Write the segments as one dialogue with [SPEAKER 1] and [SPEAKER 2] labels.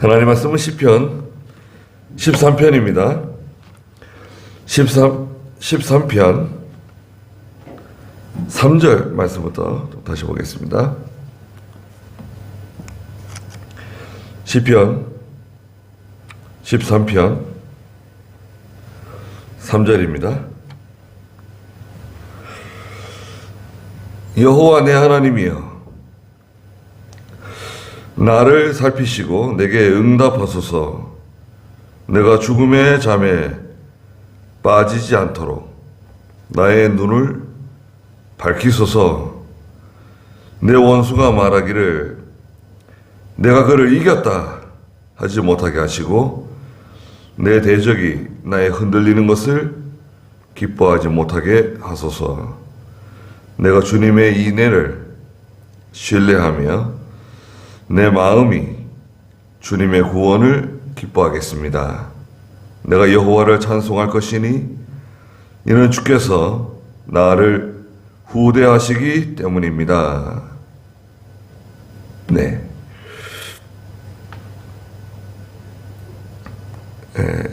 [SPEAKER 1] 하나님 말씀은 시편 13편입니다. 13편 3절 말씀부터 다시 보겠습니다. 시편 13편 3절입니다. 여호와 내 하나님이여, 나를 살피시고 내게 응답하소서. 내가 죽음의 잠에 빠지지 않도록 나의 눈을 밝히소서. 내 원수가 말하기를 내가 그를 이겼다 하지 못하게 하시고, 내 대적이 나의 흔들리는 것을 기뻐하지 못하게 하소서. 내가 주님의 인애를 신뢰하며 내 마음이 주님의 구원을 기뻐하겠습니다. 내가 여호와를 찬송할 것이니 이는 주께서 나를 후대하시기 때문입니다. 네.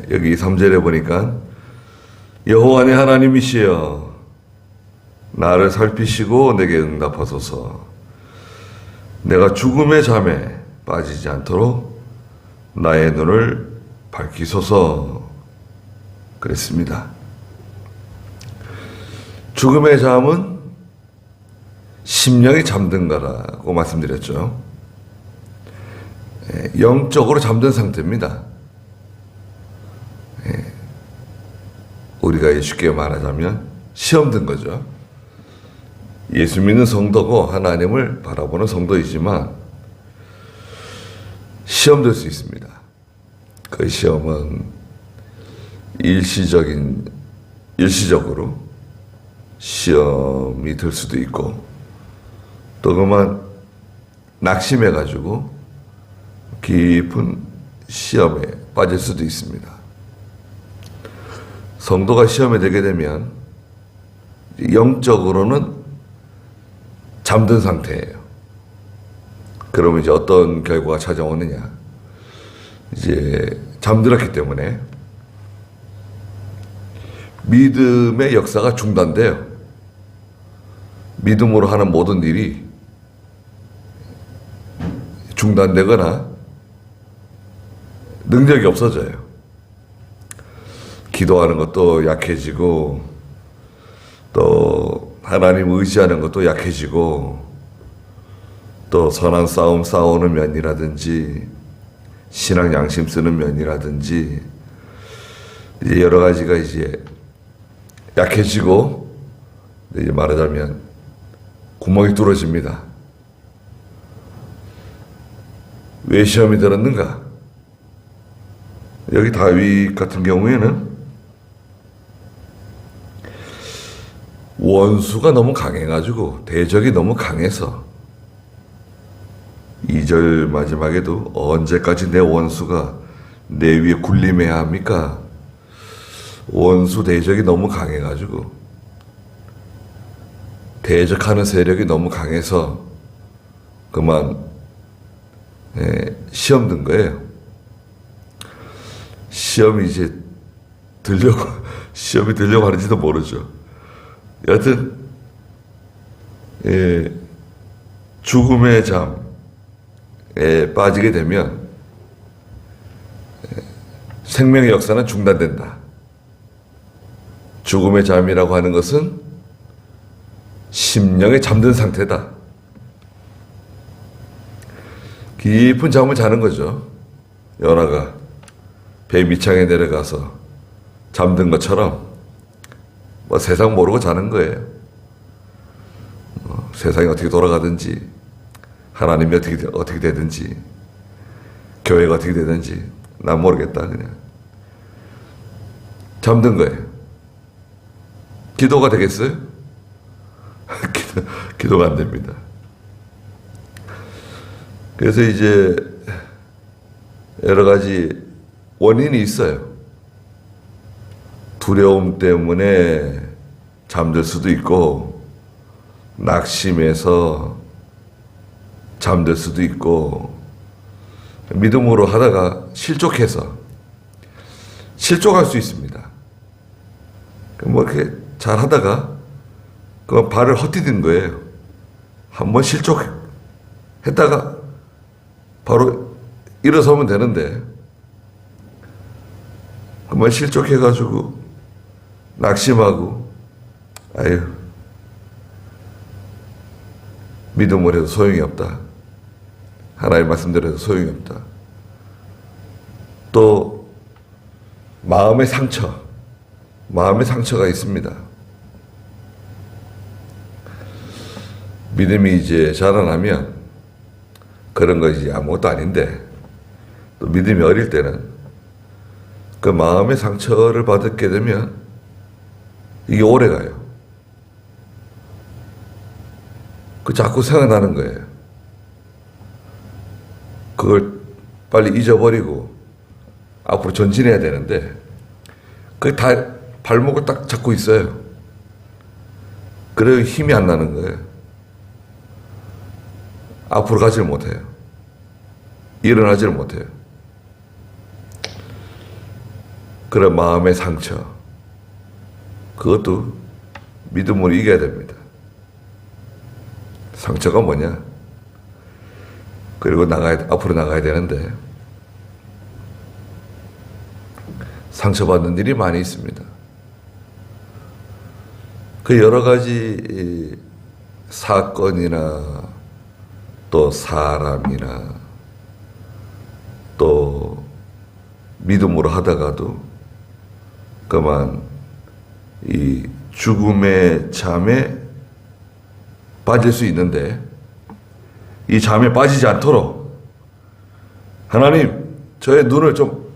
[SPEAKER 1] 여기 3절에 보니까 여호와 내 하나님이시여, 나를 살피시고 내게 응답하소서. 내가 죽음의 잠에 빠지지 않도록 나의 눈을 밝히소서. 그랬습니다. 죽음의 잠은 심령이 잠든 거라고 말씀드렸죠. 영적으로 잠든 상태입니다. 우리가 쉽게 말하자면 시험 든 거죠. 예수 믿는 성도고 하나님을 바라보는 성도이지만 시험 될 수 있습니다. 그 시험은 일시적으로 시험이 될 수도 있고, 또 그만 낙심해가지고 깊은 시험에 빠질 수도 있습니다. 성도가 시험에 들게 되면 영적으로는 잠든 상태예요. 그러면 이제 어떤 결과가 찾아오느냐? 이제 잠들었기 때문에 믿음의 역사가 중단돼요. 믿음으로 하는 모든 일이 중단되거나 능력이 없어져요. 기도하는 것도 약해지고, 또 하나님 의지하는 것도 약해지고, 또 선한 싸움 싸우는 면이라든지 신앙 양심 쓰는 면이라든지 이제 여러 가지가 이제 약해지고, 이제 말하자면 구멍이 뚫어집니다. 왜 시험이 들었는가? 여기 다윗 같은 경우에는 원수가 너무 강해가지고, 대적이 너무 강해서 2절 마지막에도 언제까지 내 원수가 내 위에 군림해야 합니까? 원수 대적이 너무 강해가지고, 대적하는 세력이 너무 강해서 그만 시험 든 거예요. 시험이 이제 시험이 들려고 하는지도 모르죠. 여하튼 죽음의 잠에 빠지게 되면 생명의 역사는 중단된다. 죽음의 잠이라고 하는 것은 심령에 잠든 상태다. 깊은 잠을 자는 거죠. 연하가 배 밑창에 내려가서 잠든 것처럼 세상 모르고 자는 거예요. 세상이 어떻게 돌아가든지, 하나님이 어떻게 되든지, 교회가 어떻게 되든지 난 모르겠다, 그냥 잠든 거예요. 기도가 되겠어요? 기도가 안 됩니다. 그래서 이제 여러 가지 원인이 있어요. 두려움 때문에 잠들 수도 있고, 낙심해서 잠들 수도 있고, 믿음으로 하다가 실족해서 실족할 수 있습니다. 뭐 이렇게 잘 하다가 그 발을 헛디딘 거예요. 한번 실족했다가 바로 일어서면 되는데 그만 실족해가지고 낙심하고 아유 믿음을 해도 소용이 없다. 하나님 말씀대로 해도 소용이 없다. 또 마음의 상처가 있습니다. 믿음이 이제 자라나면 그런 것이 아무것도 아닌데 또 믿음이 어릴 때는 그 마음의 상처를 받게 되면 이게 오래 가요. 그 자꾸 생각나는 거예요. 그걸 빨리 잊어버리고 앞으로 전진해야 되는데 그게 다 발목을 딱 잡고 있어요. 그래야 힘이 안 나는 거예요. 앞으로 가지를 못해요. 일어나지를 못해요. 그런 마음의 상처, 그것도 믿음으로 이겨야 됩니다. 상처가 뭐냐? 그리고 앞으로 나가야 되는데 상처받는 일이 많이 있습니다. 그 여러 가지 사건이나 또 사람이나 또 믿음으로 하다가도 그만 이 죽음의 잠에 빠질 수 있는데 이 잠에 빠지지 않도록 하나님 저의 눈을 좀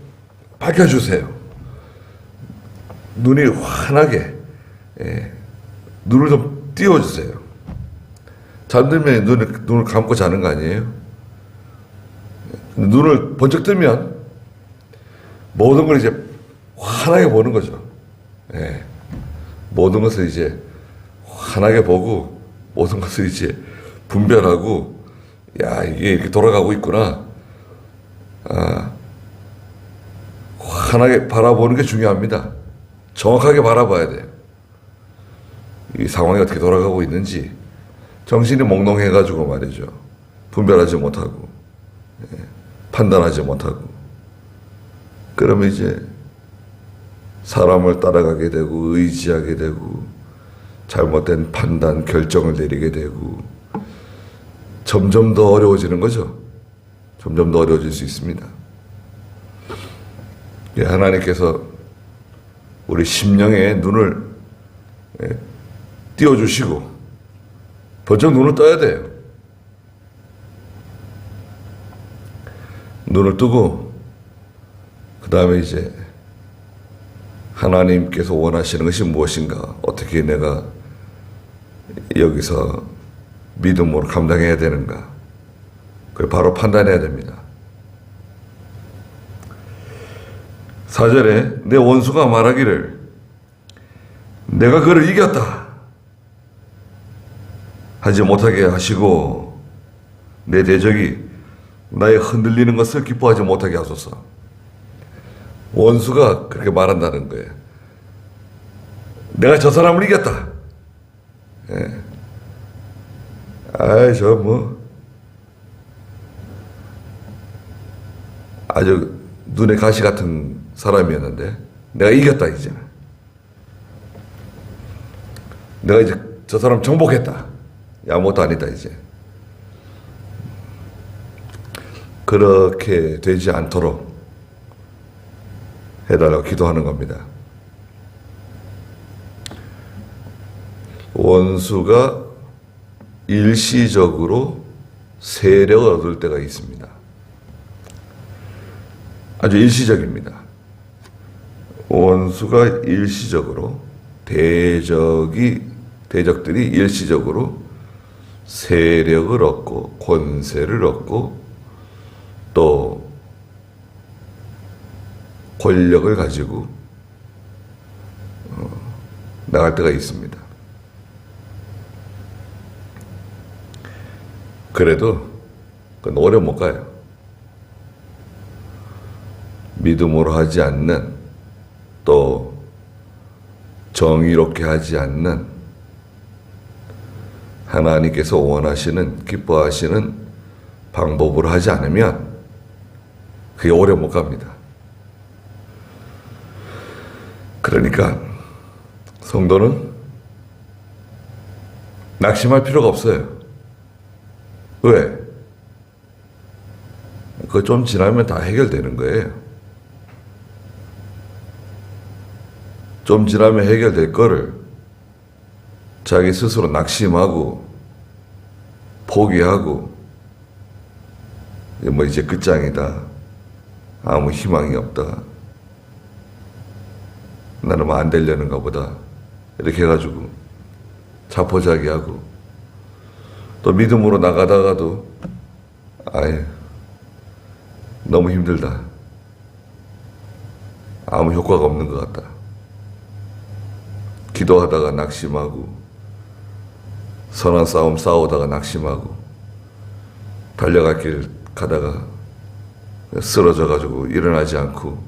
[SPEAKER 1] 밝혀주세요. 눈이 환하게 눈을 좀 띄워주세요. 잠들면 눈을 감고 자는 거 아니에요? 눈을 번쩍 뜨면 모든 걸 이제 환하게 보는 거죠. 모든 것을 이제 환하게 보고 모든 것을 이제 분별하고 야 이게 이렇게 돌아가고 있구나. 환하게 바라보는 게 중요합니다. 정확하게 바라봐야 돼요. 이 상황이 어떻게 돌아가고 있는지 정신이 몽롱해가지고 말이죠. 분별하지 못하고 판단하지 못하고 그러면 이제 사람을 따라가게 되고 의지하게 되고 잘못된 판단, 결정을 내리게 되고 점점 더 어려워지는 거죠. 점점 더 어려워질 수 있습니다. 하나님께서 우리 심령의 눈을 띄워주시고 번쩍 눈을 떠야 돼요. 눈을 뜨고 그 다음에 이제 하나님께서 원하시는 것이 무엇인가, 어떻게 내가 여기서 믿음으로 감당해야 되는가, 그걸 바로 판단해야 됩니다. 4절에 내 원수가 말하기를 내가 그를 이겼다 하지 못하게 하시고 내 대적이 나의 흔들리는 것을 기뻐하지 못하게 하소서. 원수가 그렇게 말한다는 거예요. 내가 저 사람을 이겼다. 아이 저 뭐 아주 눈에 가시 같은 사람이었는데 내가 이겼다 이제. 내가 이제 저 사람 정복했다. 아무것도 아니다 이제. 그렇게 되지 않도록 해달라고 기도하는 겁니다. 원수가 일시적으로 세력을 얻을 때가 있습니다. 아주 일시적입니다. 원수가 일시적으로 대적들이 일시적으로 세력을 얻고 권세를 얻고 또 권력을 가지고 나갈 때가 있습니다. 그래도 그건 오래 못 가요. 믿음으로 하지 않는, 또 정의롭게 하지 않는, 하나님께서 원하시는, 기뻐하시는 방법으로 하지 않으면 그게 오래 못 갑니다. 그러니까 성도는 낙심할 필요가 없어요. 왜? 그거 좀 지나면 다 해결되는 거예요. 좀 지나면 해결될 거를 자기 스스로 낙심하고 포기하고 뭐 이제 끝장이다, 아무 희망이 없다, 나는 뭐 안 되려는가 보다, 이렇게 해가지고 자포자기하고, 또 믿음으로 나가다가도 아유 너무 힘들다, 아무 효과가 없는 것 같다, 기도하다가 낙심하고, 선한 싸움 싸우다가 낙심하고, 달려갈 길 가다가 쓰러져가지고 일어나지 않고,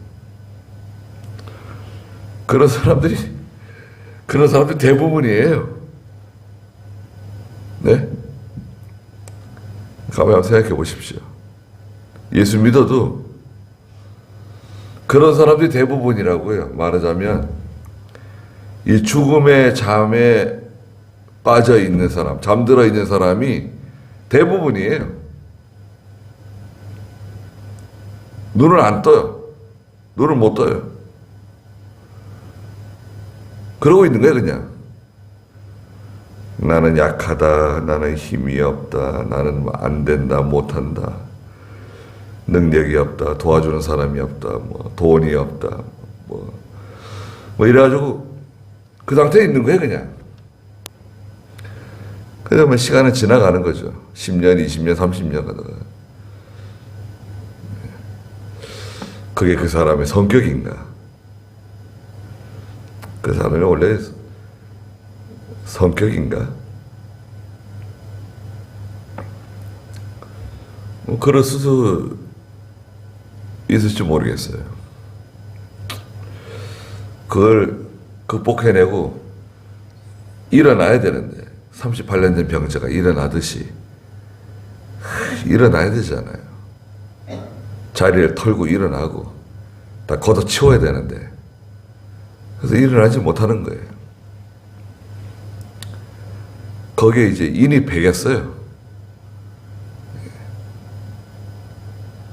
[SPEAKER 1] 그런 사람들이 대부분이에요. 네? 가만히 한번 생각해 보십시오. 예수 믿어도 그런 사람들이 대부분이라고요. 말하자면 이 죽음의 잠에 빠져 있는 사람, 잠들어 있는 사람이 대부분이에요. 눈을 안 떠요. 눈을 못 떠요. 그러고 있는 거예요, 그냥. 나는 약하다, 나는 힘이 없다, 나는 뭐 안 된다, 못한다, 능력이 없다, 도와주는 사람이 없다, 뭐 돈이 없다, 뭐 이래가지고 그 상태에 있는 거예요, 그냥. 그러면 시간은 지나가는 거죠. 10년, 20년, 30년 가다가. 그게 그 사람의 성격인가? 그 사람이 원래 성격인가? 뭐 그럴 수도 있을지 모르겠어요. 그걸 극복해내고 일어나야 되는데, 38년 된 병자가 일어나듯이 일어나야 되잖아요. 자리를 털고 일어나고 다 걷어치워야 되는데, 그래서 일어나지 못하는 거예요. 거기에 이제 인이 배겠어요.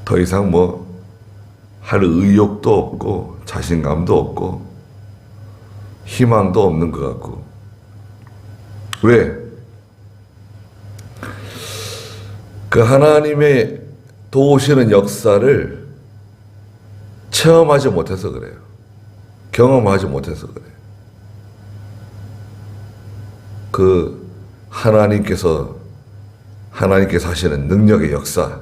[SPEAKER 1] 더 이상 뭐 할 의욕도 없고 자신감도 없고 희망도 없는 것 같고. 왜? 그 하나님의 도우시는 역사를 체험하지 못해서 그래요. 경험하지 못해서 그래요. 그 하나님께서 하시는 능력의 역사,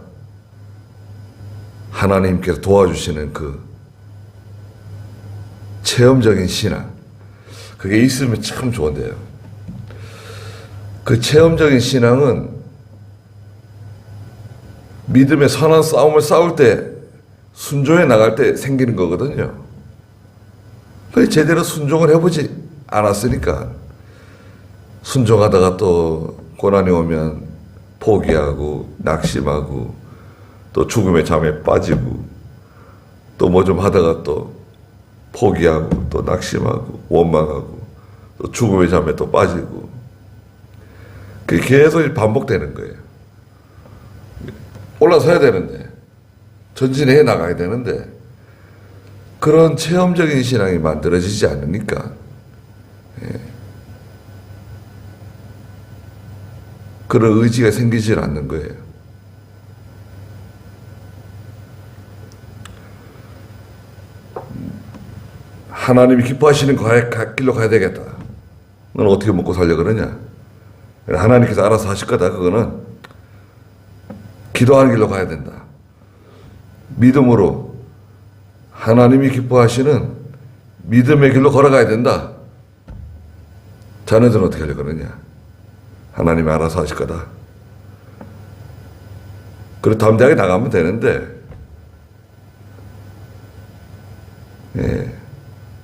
[SPEAKER 1] 하나님께서 도와주시는 그 체험적인 신앙, 그게 있으면 참 좋은데요. 그 체험적인 신앙은 믿음의 선한 싸움을 싸울 때, 순종해 나갈 때 생기는 거거든요. 제대로 순종을 해보지 않았으니까, 순종하다가 또 고난이 오면 포기하고 낙심하고 또 죽음의 잠에 빠지고 또 뭐 좀 하다가 또 포기하고 또 낙심하고 원망하고 또 죽음의 잠에 또 빠지고, 그게 계속 반복되는 거예요. 올라서야 되는데, 전진해 나가야 되는데, 그런 체험적인 신앙이 만들어지지 않으니까, 그런 의지가 생기질 않는 거예요. 하나님이 기뻐하시는 길로 가야 되겠다. 너는 어떻게 먹고 살려 그러냐? 하나님께서 알아서 하실 거다. 그거는 기도하는 길로 가야 된다. 믿음으로 하나님이 기뻐하시는 믿음의 길로 걸어가야 된다. 자네들은 어떻게 하려 그러냐? 하나님이 알아서 하실 거다. 그리고 담대하게 나가면 되는데,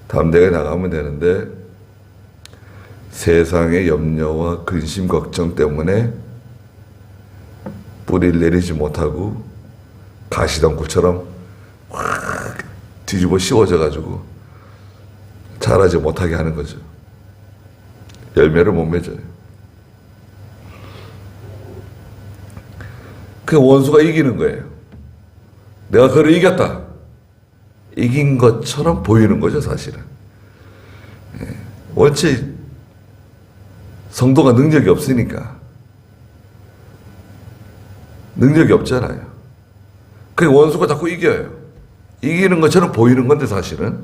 [SPEAKER 1] 담대하게 나가면 되는데 세상의 염려와 근심 걱정 때문에 뿌리를 내리지 못하고 가시덤굴처럼 확 뒤집어 씌워져 가지고 자라지 못하게 하는 거죠. 열매를 못 맺어요. 그 원수가 이기는 거예요. 내가 그를 이겼다. 이긴 것처럼 보이는 거죠, 사실은. 원체 성도가 능력이 없으니까. 능력이 없잖아요. 그 원수가 자꾸 이겨요. 이기는 것처럼 보이는 건데 사실은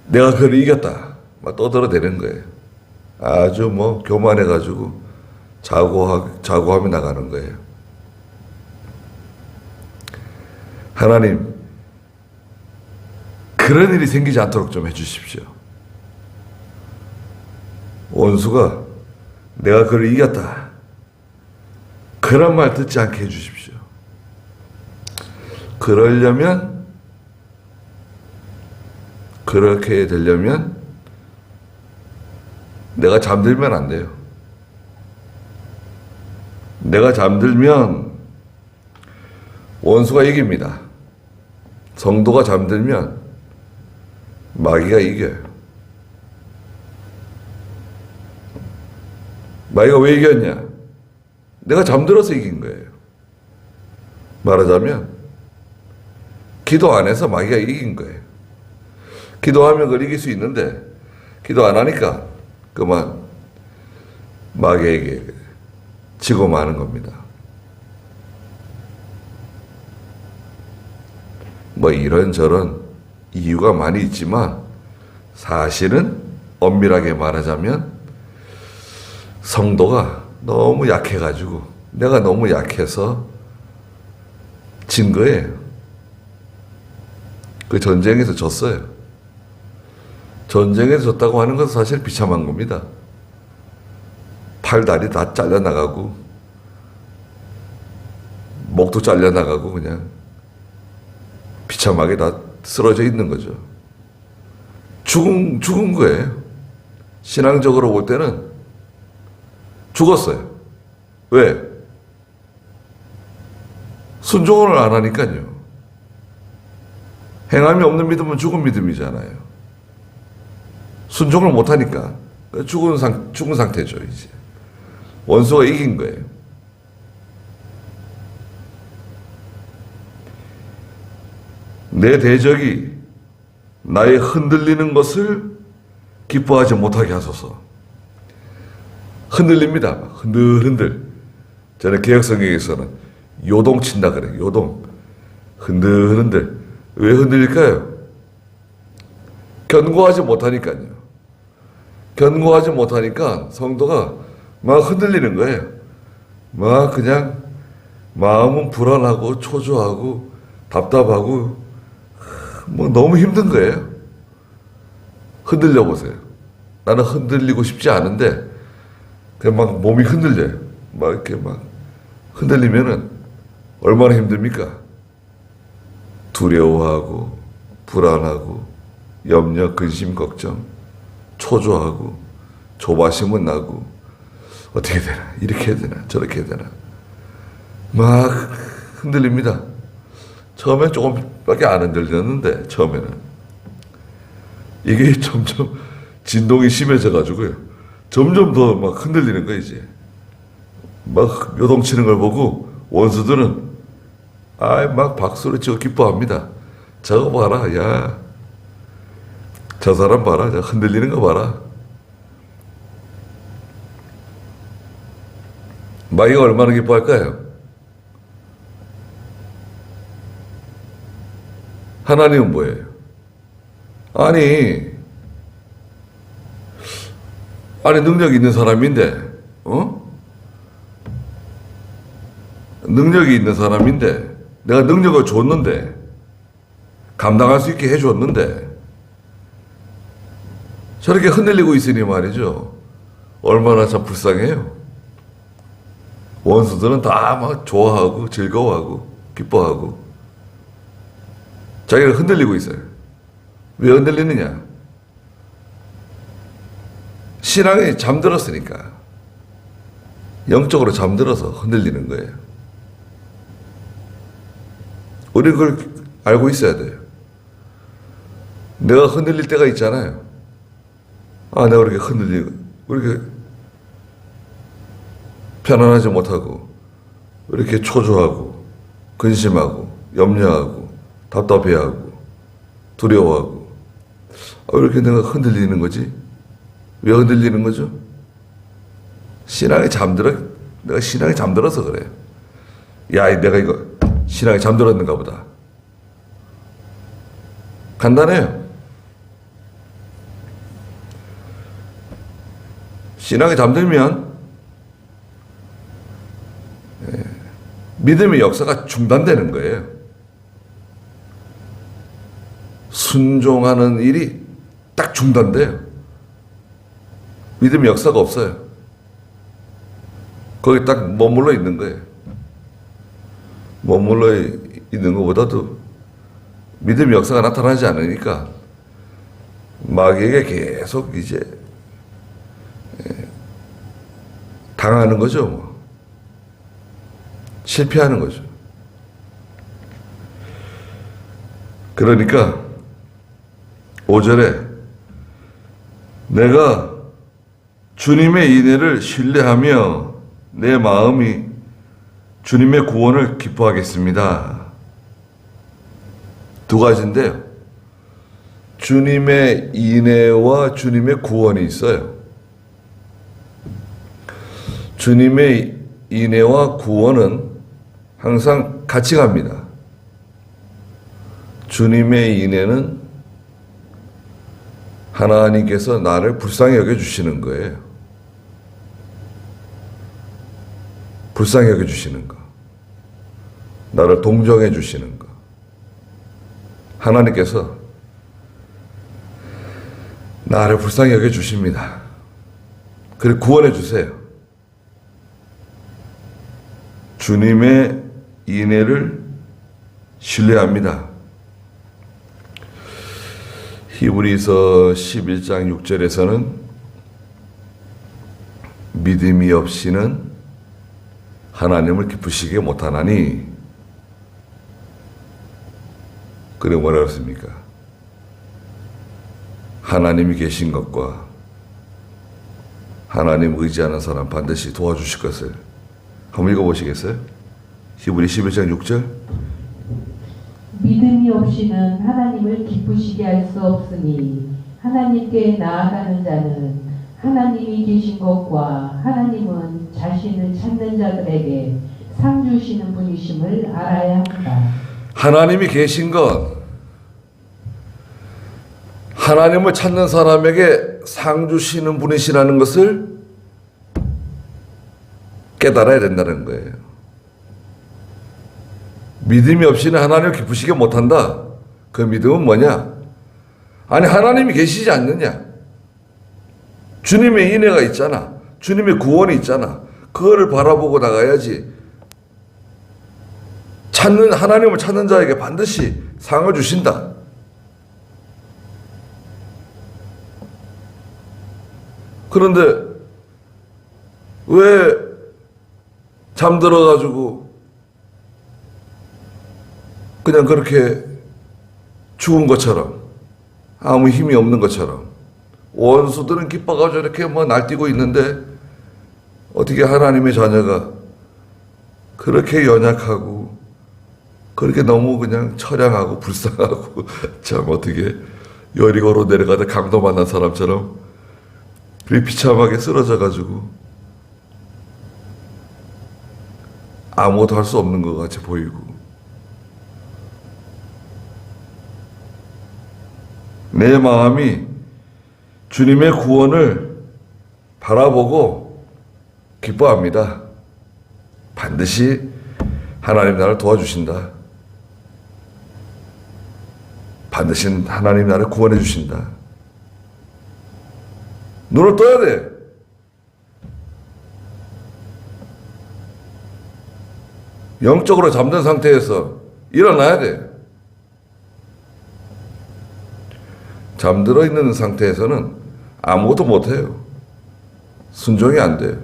[SPEAKER 1] 내가 그를 이겼다. 막 떠들어대는 거예요. 아주 뭐 교만해가지고 자고하며 나가는 거예요. 하나님, 그런 일이 생기지 않도록 좀 해주십시오. 원수가 내가 그를 이겼다. 그런 말 듣지 않게 해주십시오. 그렇게 되려면 내가 잠들면 안 돼요. 내가 잠들면 원수가 이깁니다. 성도가 잠들면 마귀가 이겨요. 마귀가 왜 이겼냐? 내가 잠들어서 이긴 거예요. 말하자면 기도 안 해서 마귀가 이긴 거예요. 기도하면 그걸 이길 수 있는데 기도 안 하니까 그만 마귀에게 지고 마는 겁니다. 뭐 이런저런 이유가 많이 있지만 사실은 엄밀하게 말하자면 성도가 너무 약해가지고 내가 너무 약해서 진 거예요. 그 전쟁에서 졌어요. 전쟁에서 졌다고 하는 것은 사실 비참한 겁니다. 팔, 다리 다 잘려나가고 목도 잘려나가고 그냥 비참하게 다 쓰러져 있는 거죠. 죽은 거예요. 신앙적으로 볼 때는 죽었어요. 왜? 순종을 안 하니까요. 행함이 없는 믿음은 죽은 믿음이잖아요. 순종을 못 하니까 죽은 상태죠, 이제. 원수가 이긴 거예요. 내 대적이 나의 흔들리는 것을 기뻐하지 못하게 하소서. 흔들립니다. 흔들흔들. 저는 개혁성경에서는 요동친다 그래요. 요동. 흔들흔들. 왜 흔들릴까요? 견고하지 못하니까요. 견고하지 못하니까 성도가 막 흔들리는 거예요. 막 그냥 마음은 불안하고 초조하고 답답하고 뭐 너무 힘든 거예요. 흔들려 보세요. 나는 흔들리고 싶지 않은데 그냥 막 몸이 흔들려요. 막 이렇게 막 흔들리면은 얼마나 힘듭니까? 두려워하고 불안하고 염려, 근심, 걱정, 초조하고 조바심은 나고 어떻게 되나? 이렇게 해야 되나? 저렇게 해야 되나? 막 흔들립니다. 처음엔 조금밖에 안 흔들렸는데 처음에는 이게 점점 진동이 심해져가지고요. 점점 더 막 흔들리는 거예요, 이제. 막 요동치는 걸 보고 원수들은 막 박수를 치고 기뻐합니다. 저거 봐라, 야. 저 사람 봐라, 저 흔들리는 거 봐라. 마귀가 얼마나 기뻐할까요? 하나님은 뭐예요? 아니 능력이 있는 사람인데, 능력이 있는 사람인데, 내가 능력을 줬는데, 감당할 수 있게 해줬는데, 저렇게 흔들리고 있으니 말이죠. 얼마나 참 불쌍해요. 원수들은 다 막 좋아하고, 즐거워하고, 기뻐하고. 자기는 흔들리고 있어요. 왜 흔들리느냐? 신앙이 잠들었으니까. 영적으로 잠들어서 흔들리는 거예요. 우리 그걸 알고 있어야 돼요. 내가 흔들릴 때가 있잖아요. 아, 내가 그렇게 흔들리고, 그렇게 편안하지 못하고, 이렇게 초조하고, 근심하고, 염려하고, 답답해하고, 두려워하고, 왜 이렇게 내가 흔들리는 거지? 왜 흔들리는 거죠? 내가 신앙이 잠들어서 그래요. 야, 내가 이거 신앙이 잠들었는가 보다. 간단해요. 신앙이 잠들면 믿음의 역사가 중단되는 거예요. 순종하는 일이 딱 중단돼요. 믿음의 역사가 없어요. 거기 딱 머물러 있는 거예요. 머물러 있는 것보다도 믿음의 역사가 나타나지 않으니까 마귀에게 계속 이제 당하는 거죠. 뭐. 실패하는 거죠. 그러니까 5절에 내가 주님의 인애를 신뢰하며 내 마음이 주님의 구원을 기뻐하겠습니다. 두 가지인데요. 주님의 인애와 주님의 구원이 있어요. 주님의 인애와 구원은 항상 같이 갑니다. 주님의 인애는 하나님께서 나를 불쌍히 여겨주시는 거예요. 불쌍히 여겨주시는 거. 나를 동정해 주시는 거. 하나님께서 나를 불쌍히 여겨주십니다. 그리고 구원해 주세요. 주님의 인애를 신뢰합니다. 히브리서 11장 6절에서는 믿음이 없이는 하나님을 기쁘시게 못하나니, 그래 뭐라 그랬습니까? 하나님이 계신 것과 하나님 의지하는 사람 반드시 도와주실 것을 한번 읽어보시겠어요? 히브리 11장 6절.
[SPEAKER 2] 믿음이 없이는 하나님을 기쁘시게 할 수 없으니 하나님께 나아가는 자는 하나님이 계신 것과 하나님은 자신을 찾는 자들에게 상 주시는 분이심을 알아야 한다.
[SPEAKER 1] 하나님이 계신 것, 하나님을 찾는 사람에게 상 주시는 분이시라는 것을 깨달아야 된다는 거예요. 믿음이 없이는 하나님을 기쁘시게 못한다. 그 믿음은 뭐냐? 아니, 하나님이 계시지 않느냐? 주님의 인애가 있잖아. 주님의 구원이 있잖아. 그거를 바라보고 나가야지. 하나님을 찾는 자에게 반드시 상을 주신다. 그런데 왜 잠들어가지고 그냥 그렇게 죽은 것처럼, 아무 힘이 없는 것처럼, 원수들은 기뻐가지고 이렇게 뭐 날뛰고 있는데 어떻게 하나님의 자녀가 그렇게 연약하고 그렇게 너무 그냥 처량하고 불쌍하고 참 어떻게 여리고로 내려가다 강도 만난 사람처럼 그렇게 비참하게 쓰러져가지고 아무것도 할 수 없는 것 같이 보이고, 내 마음이 주님의 구원을 바라보고 기뻐합니다. 반드시 하나님 나를 도와주신다. 반드시 하나님 나를 구원해 주신다. 눈을 떠야 돼. 영적으로 잠든 상태에서 일어나야 돼. 잠들어 있는 상태에서는 아무것도 못해요. 순종이 안 돼요.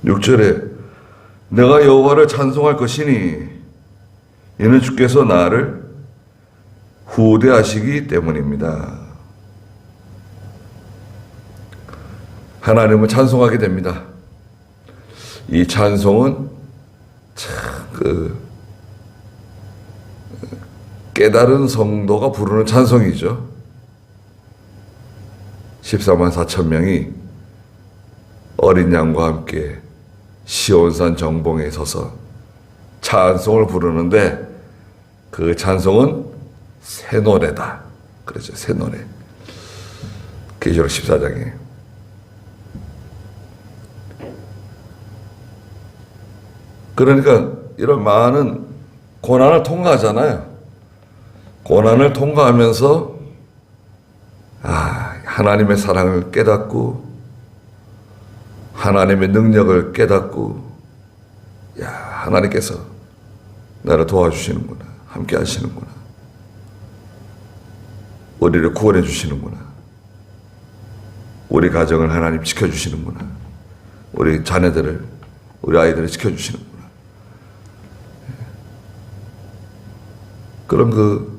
[SPEAKER 1] 6절에 내가 여호와를 찬송할 것이니 이는 주께서 나를 후대하시기 때문입니다. 하나님을 찬송하게 됩니다. 이 찬송은 참 깨달은 성도가 부르는 찬송이죠. 14만 4천 명이 어린 양과 함께 시온산 정봉에 서서 찬송을 부르는데 그 찬송은 새 노래다. 그렇죠. 새 노래. 계시록 14장에. 그러니까 이런 많은 고난을 통과하잖아요. 고난을 통과하면서 하나님의 사랑을 깨닫고 하나님의 능력을 깨닫고 하나님께서 나를 도와주시는구나. 함께 하시는구나. 우리를 구원해 주시는구나. 우리 가정을 하나님 지켜주시는구나. 우리 자녀들을, 우리 아이들을 지켜주시는구나. 그런 그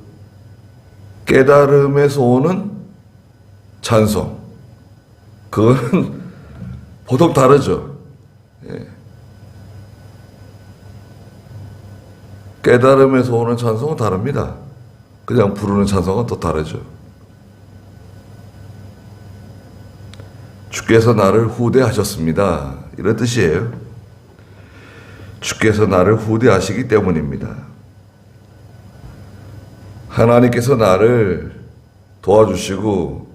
[SPEAKER 1] 깨달음에서 오는 찬송, 그거는 보통 다르죠. 깨달음에서 오는 찬송은 다릅니다. 그냥 부르는 찬송은 또 다르죠. 주께서 나를 후대하셨습니다. 이런 뜻이에요. 주께서 나를 후대하시기 때문입니다. 하나님께서 나를 도와주시고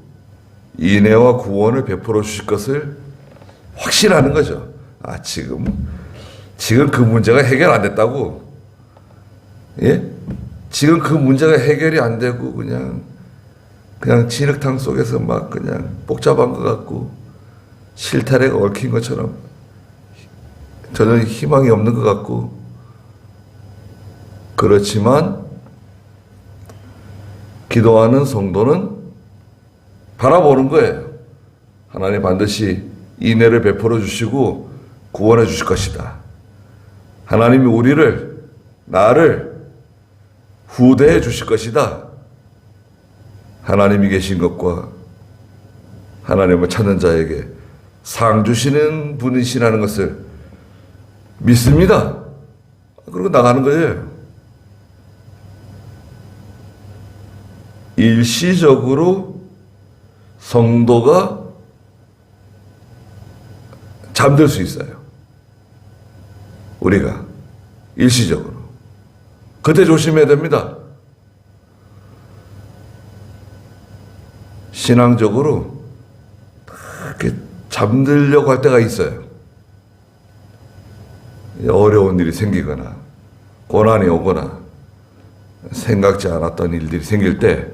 [SPEAKER 1] 인애와 구원을 베풀어 주실 것을 확신하는 거죠. 지금 그 문제가 해결 안 됐다고. 지금 그 문제가 해결이 안 되고 그냥 진흙탕 속에서 막 그냥 복잡한 것 같고 실타래가 얽힌 것처럼 전혀 희망이 없는 것 같고 그렇지만 기도하는 성도는 바라보는 거예요. 하나님 반드시 인애를 베풀어 주시고 구원해 주실 것이다. 하나님이 나를 후대해 주실 것이다. 하나님이 계신 것과 하나님을 찾는 자에게 상 주시는 분이시라는 것을 믿습니다. 그리고 나가는 거예요. 일시적으로 성도가 잠들 수 있어요. 우리가 일시적으로. 그때 조심해야 됩니다. 신앙적으로 이렇게 잠들려고 할 때가 있어요. 어려운 일이 생기거나 고난이 오거나 생각지 않았던 일들이 생길 때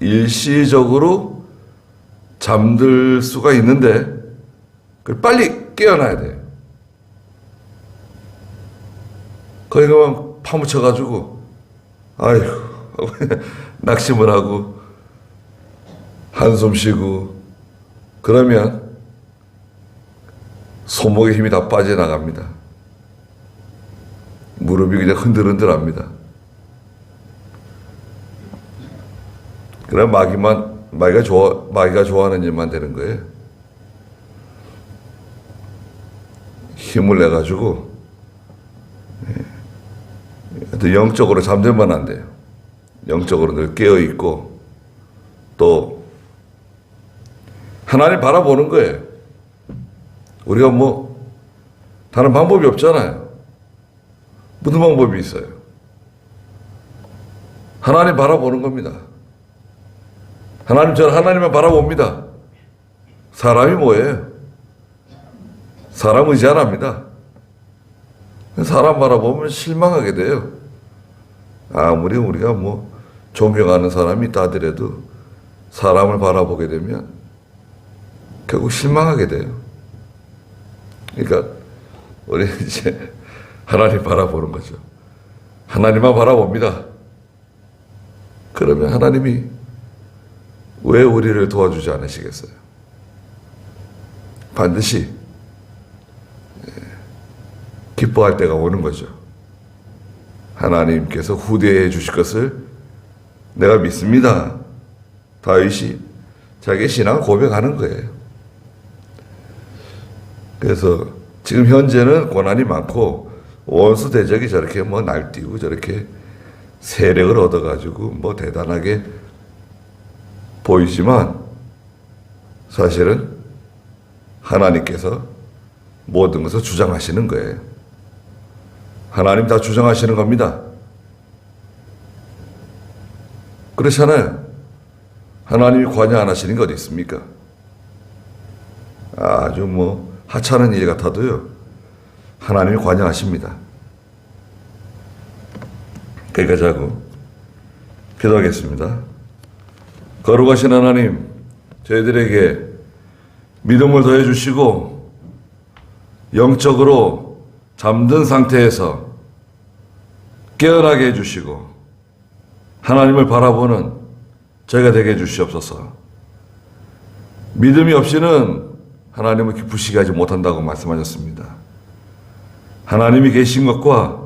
[SPEAKER 1] 일시적으로 잠들 수가 있는데 그걸 빨리 깨어나야 돼요. 거기만 파묻혀가지고 아휴 낙심을 하고 한숨 쉬고 그러면 손목에 힘이 다 빠져나갑니다. 무릎이 그냥 흔들흔들합니다. 그럼 마귀가 좋아하는 일만 되는 거예요. 힘을 내가지고 영적으로 잠들면 안 돼요. 영적으로 늘 깨어있고 또 하나님 바라보는 거예요. 우리가 다른 방법이 없잖아요. 무슨 방법이 있어요? 하나님 바라보는 겁니다. 저는 하나님만 바라봅니다. 사람이 뭐예요? 사람 의지 안 합니다. 사람 바라보면 실망하게 돼요. 아무리 우리가 존경하는 사람이 있다 하더라도 사람을 바라보게 되면 결국 실망하게 돼요. 그러니까 우리 이제 하나님 바라보는 거죠. 하나님만 바라봅니다. 그러면 하나님이 왜 우리를 도와주지 않으시겠어요? 반드시 기뻐할 때가 오는 거죠. 하나님께서 후대해 주실 것을 내가 믿습니다. 다윗이 자기 신앙을 고백하는 거예요. 그래서 지금 현재는 고난이 많고 원수 대적이 저렇게 뭐 날뛰고 저렇게 세력을 얻어가지고 뭐 대단하게 보이지만 사실은 하나님께서 모든 것을 주장하시는 거예요. 하나님 다 주장하시는 겁니다. 그렇잖아요. 하나님이 관여 안 하시는 게 어디 있습니까? 아주 뭐 하찮은 일 같아도요, 하나님이 관여하십니다. 그러니까 자꾸 기도하겠습니다. 거룩하신 하나님, 저희들에게 믿음을 더해 주시고 영적으로 잠든 상태에서 깨어나게 해주시고 하나님을 바라보는 저희가 되게 해주시옵소서. 믿음이 없이는 하나님을 기쁘시게 하지 못한다고 말씀하셨습니다. 하나님이 계신 것과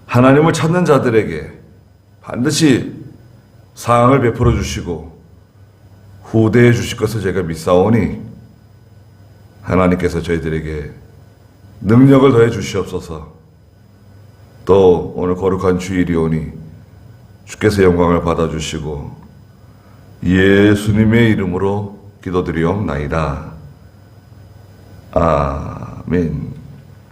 [SPEAKER 1] 하나님을 찾는 자들에게 반드시 사항을 베풀어 주시고 후대해 주실 것을 제가 믿사오니 하나님께서 저희들에게 능력을 더해 주시옵소서. 또 오늘 거룩한 주일이오니 주께서 영광을 받아주시고 예수님의 이름으로 기도드리옵나이다. 아멘.